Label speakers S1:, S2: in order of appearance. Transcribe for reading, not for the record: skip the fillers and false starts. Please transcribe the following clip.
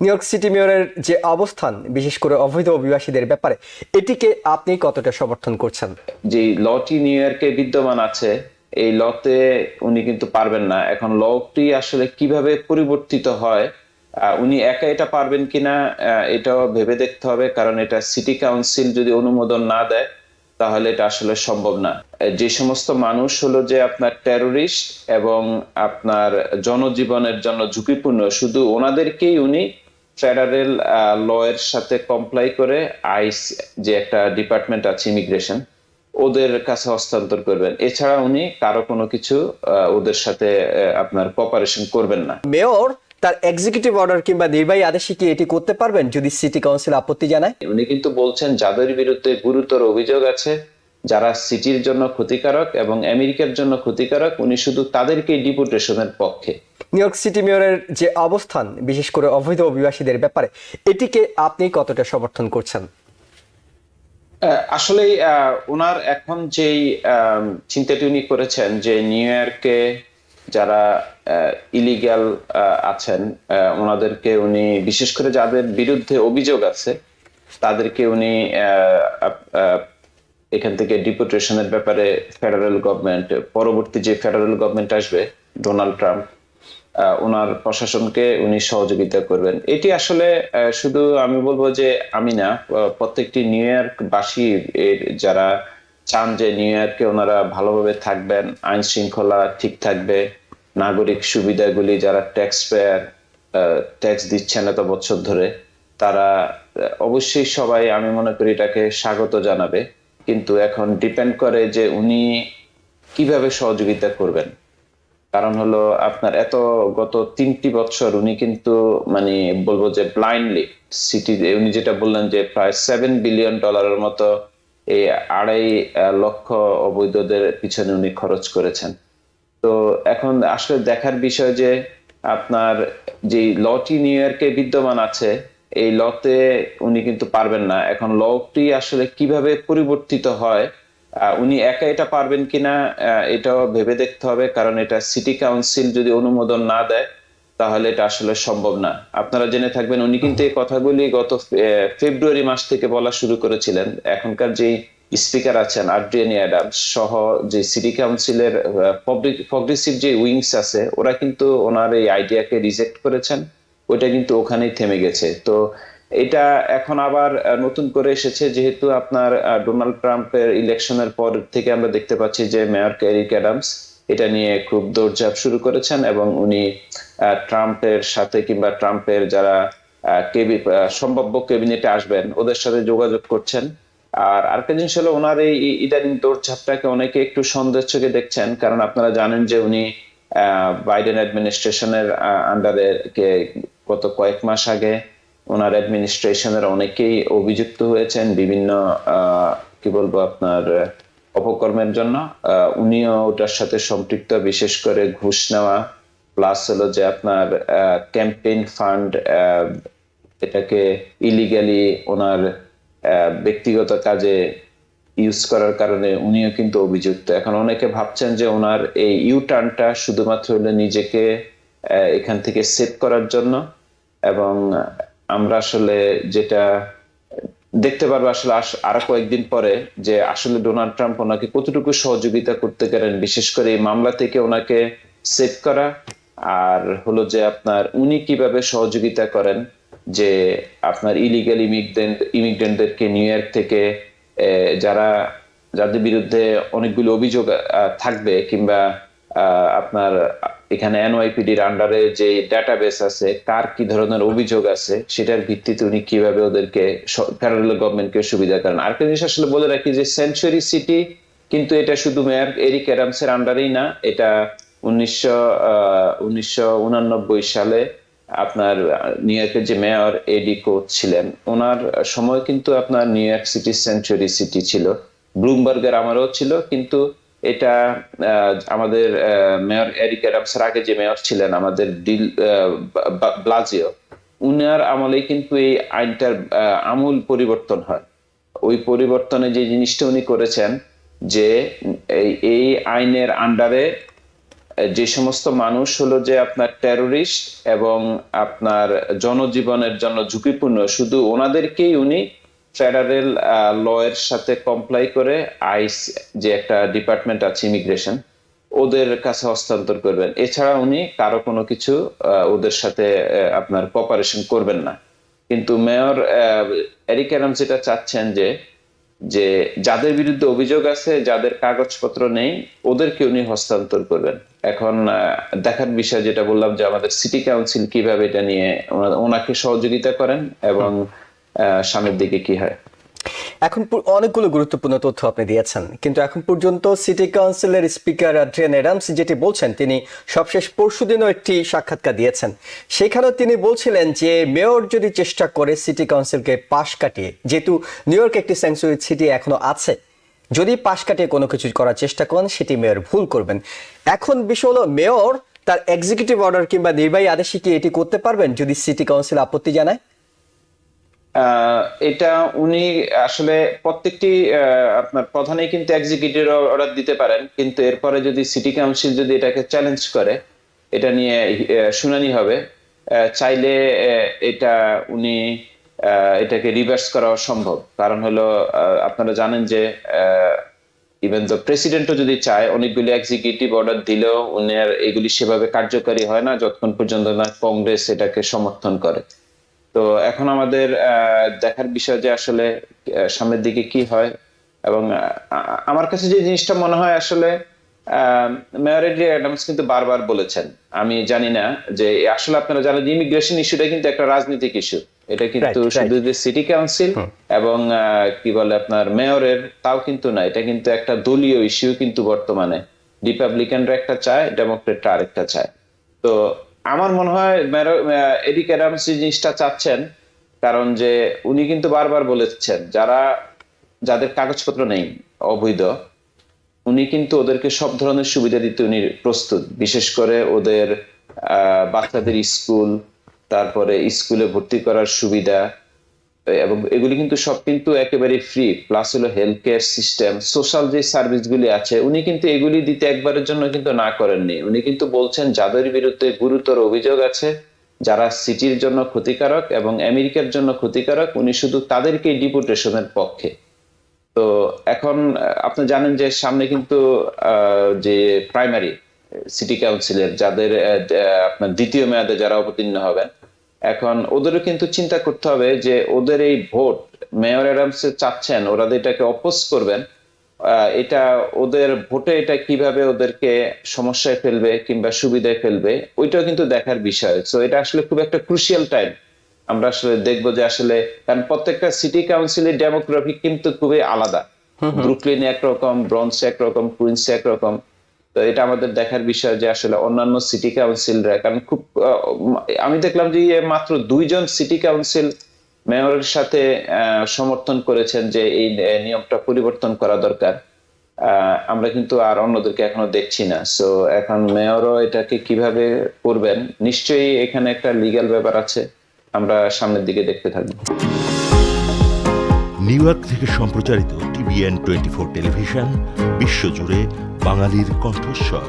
S1: New York city মেয়রের যে অবস্থান, বিশেষ করে অবৈধ অভিবাসীদের ব্যাপারে, এটিকে আপনি কতটা সমর্থন করছেন?
S2: যে লটি নিউ ইয়র্কে বিদ্যমান আছে, এই লতে উনি কিন্তু পারবেন না। এখন লটি আসলে কিভাবে পরিবর্তিত হয়, উনি একা এটা পারবেন কিনা এটাও ভেবে দেখতে হবে, কারণ এটা সিটি কাউন্সিল যদি অনুমোদন না দেয় তাহলে এটা আসলে সম্ভব না। যে সমস্ত মানুষ হলো যে আপনার টেরোরিস্ট এবং আপনার জনজীবনের জন্য ঝুঁকিপূর্ণ, শুধু ওনাদেরকেই উনি ফেডারেল ল এর সাথে কমপ্লাই করে আইস যে একটা ডিপার্টমেন্ট আছে ইমিগ্রেশন, ওদের কাছে হস্তান্তর করবেন। এছাড়া উনি কারো কোনো কিছু ওদের সাথে আপনার কোঅপারেশন করবেন না।
S1: মেয়র তার এক্সিকিউটিভ অর্ডার কিংবা নির্বাহী আদেশে কি এটি করতে পারবেন যদি সিটি কাউন্সিল আপত্তি জানায়?
S2: উনি কিন্তু বলছেন যাদের বিরুদ্ধে গুরুতর অভিযোগ আছে, যারা সিটির জন্য ক্ষতিকারক এবং আমেরিকার জন্য ক্ষতিকারক, উনি শুধু তাদেরকেই ডিপোর্টেশনের পক্ষে।
S1: নিউ ইয়র্ক সিটি মেয়রের যে অবস্থান, বিশেষ করে অবৈধ অভিবাসীদের ব্যাপারে, এটিকে আপনি কতটা সমর্থন করছেন?
S2: আসলে ওনার এখন যেই চিন্তাটি উনি করেছেন যে নিউ ইয়র্কে যারা ইলিগ্যাল আছেন, ওনাদেরকে উনি, বিশেষ করে যাদের বিরুদ্ধে অভিযোগ আছে, তাদেরকে উনি এখান থেকে ডিপোর্টেশনের ব্যাপারে ফেডারেল গভর্নমেন্ট, পরবর্তী যে ফেডারেল গভর্নমেন্ট আসবে, ডোনাল্ড ট্রাম্প, ওনার প্রশাসনকে উনি সহযোগিতা করবেন। এটি আসলে শুধু আমি বলবো যে আমি না, প্রত্যেকটি নিউ ইয়র্ক বাসী যারা চান যে নিউ ইয়র্কে ওনারা ভালোভাবে থাকবেন, আইন শৃঙ্খলা ঠিক থাকবে, নাগরিক সুবিধাগুলি, যারা ট্যাক্স পেয়ার ট্যাক্স দিচ্ছেন এত বছর ধরে, তারা অবশ্যই সবাই আমি মনে করি এটাকে স্বাগত জানাবে। কিন্তু এখন ডিপেন্ড করে যে উনি কিভাবে সহযোগিতা করবেন। কারণ হলো আপনার গত 3টি বছর উনি কিন্তু মানে বলবো যে ব্লাইন্ডলি সিটি, উনি যেটা বললেন যে প্রায় $7 বিলিয়ন মতো এই 2.5 লক্ষ অবৈধদের পিছনে উনি খরচ করেছেন। তো এখন আসলে দেখার বিষয় যে আপনার যে লটি নিউ ইয়র্কে বিদ্যমান আছে, এই লতে উনি কিন্তু পারবেন না। এখন লটি আসলে কিভাবে পরিবর্তিত হয়, উনি একা এটা পারবেন কিনা এটাও ভেবে দেখতে হবে, কারণ এটা সিটি কাউন্সিল যদি অনুমোদন না দেয় তাহলে এটা আসলে সম্ভব না। আপনারা জেনে থাকবেন উনি কিন্তু এই কথাগুলি গত ফেব্রুয়ারি মাস থেকে বলা শুরু করেছিলেন। এখনকার যে স্পিকার আছেন আড্রিয়ানি অ্যাডামস সহ যে সিটি কাউন্সিলের প্রগ্রেসিভ যে উইংস আছে, ওরা কিন্তু ওনার এই আইডিয়াকে রিজেক্ট করেছেন। ওইটা কিন্তু ওখানেই থেমে গেছে। তো এটা এখন আবার নতুন করে এসেছে, যেহেতু আপনার ডোনাল্ড ট্রাম্পের ইলেকশনের পর থেকে আমরা দেখতে পাচ্ছি যে মেয়র এরিক অ্যাডামস এটা নিয়ে খুব দৌড়ঝাঁপ শুরু করেছেন, এবং উনি ট্রাম্পের সাথে কিংবা ট্রাম্পের যারা সম্ভাব্য ক্যাবিনেটে আসবেন ওদের সাথে যোগাযোগ করছেন। আর আরেকটা জিনিস হলো ওনার এই ইদানিং দৌড়ঝাঁপটাকে অনেকে একটু সন্দেহের চোখে দেখছেন, কারণ আপনারা জানেন যে উনি বাইডেন অ্যাডমিনিস্ট্রেশনের আন্ডারে গত কয়েক মাস আগে ওনার অ্যাডমিনিস্ট্রেশনের অনেকেই অভিযুক্ত হয়েছেন বিভিন্ন কি বলবো আপনার অপকর্মের জন্য। উনিও ওটার সাথে সম্পৃক্ত, বিশেষ করে ঘুষ নেওয়া, প্লাস হলো যে আপনার ক্যাম্পেইন ফান্ড এটাকে ইলিগালি ওনার ব্যক্তিগত কাজে ইউজ করার কারণে উনিও কিন্তু অভিযুক্ত। এখন অনেকে ভাবছেন যে ওনার এই ইউটার্নটা শুধুমাত্র হলো নিজেকে এখান থেকে সেভ করার জন্য, এবং আমরা আসলে যেটা দেখতে পারবো আসলে আরো কয়েকদিন পরে যে আসলে ডোনাল্ড ট্রাম্প ওনাকে কতটুকু সহযোগিতা করতে পারেন, বিশেষ করে এই মামলা থেকে ওনাকে সেভ করা, আর হলো যে আপনার উনি কিভাবে সহযোগিতা করেন যে আপনার ইলিগাল ইমিগ্রেন্টদেরকে নিউ ইয়র্ক থেকে যাদের বিরুদ্ধে অনেকগুলো অভিযোগ থাকবে, কিংবা আপনার এখানে এনওয়াইপিডির আন্ডারে যে ডাটাবেস আছে, কার কি ধরনের অভিযোগ আছে, সেটার ভিত্তিতে উনি কিভাবে ওদেরকে ফেডারেল গভর্নমেন্টকে সুবিধা করেন। আরেকটা জিনিস আসলে বলে রাখি যে সেঞ্চুরি সিটি কিন্তু এটা শুধু মেয়র এরিক অ্যাডামসের আন্ডারেই না, এটা 1999 সালে আপনার নিউ ইয়র্কের যে মেয়র এডি কোচ ছিলেন, ওনার সময় কিন্তু আপনার new York city century city ছিল। ব্লুমবার্গের আমারও ছিল, কিন্তু এটা আমাদের মেয়র এরিক অ্যাডামসের আগে যে মেয়র ছিলেন আমাদের ব্লাজিও, উনার আমলে কিন্তু এই আইনটার আমূল পরিবর্তন হয়। ওই পরিবর্তনে যে জিনিসটা উনি করেছেন যে এই আইনের আন্ডারে যে সমস্ত মানুষ হলো যে আপনার টেরোরিস্ট এবং আপনার জনজীবনের জন্য ঝুঁকিপূর্ণ, শুধু ওনাদেরকেই উনি ফেডারেল ল এর সাথে কমপ্লাই করে আইস যে একটা ডিপার্টমেন্ট আছে ইমিগ্রেশন, ওদের কাছে হস্তান্তর করবেন। এছাড়া উনি কারো কোনো কিছু ওদের সাথে আপনার কোঅপারেশন করবেন না। কিন্তু মেয়র এরিক অ্যাডামস যেটা চাচ্ছেন যে যে যাদের বিরুদ্ধে অভিযোগ আছে, যাদের কাগজপত্র নেই, ওদেরকে উনি হস্তান্তর করবেন। এখন দেখার বিষয় যেটা বললাম যে আমাদের সিটি কাউন্সিল কিভাবে এটা নিয়ে ওনাকে সহযোগিতা করেন এবং সামনের দিকে কি হয়।
S1: এখন অনেকগুলো গুরুত্বপূর্ণ তথ্য আপনি দিয়েছেন, কিন্তু এখন পর্যন্ত সিটি কাউন্সিলের স্পিকার ট্রেন অ্যাডামস যেটি বলছেন, তিনি সবশেষ পরশুদিনও একটি সাক্ষাৎকার দিয়েছেন। সেখানেও তিনি বলছিলেন যে মেয়র যদি চেষ্টা করে সিটি কাউন্সিলকে পাশ কাটিয়ে, যেহেতু নিউ ইয়র্ক একটি স্যাংচুরি সিটি এখনো আছে, যদি পাশ কাটিয়ে কোনো কিছু করার চেষ্টা করেন সেটি মেয়র ভুল করবেন। এখন বিষয় হলো মেয়র তার এক্সিকিউটিভ অর্ডার কিংবা নির্বাহী আদেশে কি এটি করতে পারবেন যদি সিটি কাউন্সিল আপত্তি জানায়?
S2: এটা উনি আসলে প্রত্যেকটি আপনার প্রধানেই কিন্তু এক্সিকিউটিভ অর্ডার দিতে পারেন, কিন্তু এরপরে যদি সিটি কাউন্সিল যদি এটাকে চ্যালেঞ্জ করে, এটা নিয়ে শুনানি হবে, চাইলে এটা উনি এটাকে রিভার্স করা সম্ভব। কারণ হলো আপনারা জানেন যে ইভেন তো প্রেসিডেন্টও যদি চায়, অনেকগুলি এক্সিকিউটিভ অর্ডার দিলেও উনি আর এগুলি সেভাবে কার্যকারী হয় না যতক্ষণ পর্যন্ত না কংগ্রেস এটাকে সমর্থন করে। তো এখন আমাদের দেখার বিষয় যে আসলে সামনের দিকে কি হয়। এবং আমার কাছে যে জিনিসটা মনে হয় আসলে মেয়র এডি অ্যাডামস কিন্তু বারবার বলেছেন, আমি জানি না যে আসলে আপনারা জানেন যে ইমিগ্রেশন ইস্যুটা কিন্তু একটা রাজনৈতিক ইস্যু। এটা কিন্তু শুধু যে সিটি কাউন্সিল এবং কি বলে আপনার মেয়রের তাও কিন্তু না, এটা কিন্তু একটা দলীয় ইস্যু। কিন্তু বর্তমানে রিপাবলিকানরা একটা চায়, ডেমোক্রেটরা আরেকটা চায়। তো আমার মনে হয় এরিক অ্যাডামস এই জিনিসটা চাচ্ছেন, কারণ যে উনি কিন্তু বারবার বলেছেন যাদের কাগজপত্র নেই, অবৈধ, উনি কিন্তু ওদেরকে সব ধরনের সুবিধা দিতে উনি প্রস্তুত। বিশেষ করে ওদের বাচ্চাদের স্কুল, তারপরে স্কুলে ভর্তি করার সুবিধা, এবং এগুলি কিন্তু সব কিন্তু একেবারে ফ্রি। প্লাস হলো হেলথ কেয়ার সিস্টেম, সোশ্যাল যে সার্ভিসগুলি আছে, উনি কিন্তু এগুলি দিতে একবারের জন্য কিন্তু না করেননি। উনি কিন্তু বলছেন যাদের বিরুদ্ধে গুরুতর অভিযোগ আছে, যারা সিটির জন্য ক্ষতিকারক এবং আমেরিকার জন্য ক্ষতিকারক, উনি শুধু তাদেরকে ডিপোর্টেশনের পক্ষে। তো এখন আপনি জানেন যে সামনে কিন্তু যে প্রাইমারি সিটি কাউন্সিলের যাদের আপনার দ্বিতীয় মেয়াদে যারা অবতীর্ণ হবেন, এখন ওদেরও কিন্তু চিন্তা করতে হবে যে ওদের এই ভোট মেয়র অ্যাডামস চাচ্ছেন, ওরা এটাকে অপোজ করবেন, এটা ওদের ভোটে এটা কিভাবে ওদেরকে সমস্যায় ফেলবে কিংবা সুবিধায় ফেলবে, ওইটাও কিন্তু দেখার বিষয়। তো এটা আসলে খুব একটা ক্রুশিয়াল টাইম। আমরা আসলে দেখবো যে আসলে, কারণ প্রত্যেকটা সিটি কাউন্সিলের ডেমোগ্রাফি কিন্তু খুবই আলাদা। ব্রুকলিন একরকম, ব্রঞ্জ একরকম, কুইন্স একরকম। তো এটা আমাদের দেখার বিষয় যে আসলে অন্যান্য সিটি কাউন্সিলরা, কারণ খুব আমি দেখলাম যে মাত্র 2 জন সিটি কাউন্সিল মেয়রের সাথে সমর্থন করেছেন যে এই নিয়মটা পরিবর্তন করা দরকার। আমরা কিন্তু আর অন্যদেরকে এখনো দেখছি না। সো এখন মেয়রও এটাকে কিভাবে করবেন, নিশ্চয়ই এখানে একটা লিগ্যাল ব্যাপার আছে, আমরা সামনের দিকে দেখতে থাকবো।
S3: নিউ ইয়র্ক থেকে সম্প্রচারিত TVN 24 টেলিভিশন বিশ্বজুড়ে বাঙালির কণ্ঠস্বর।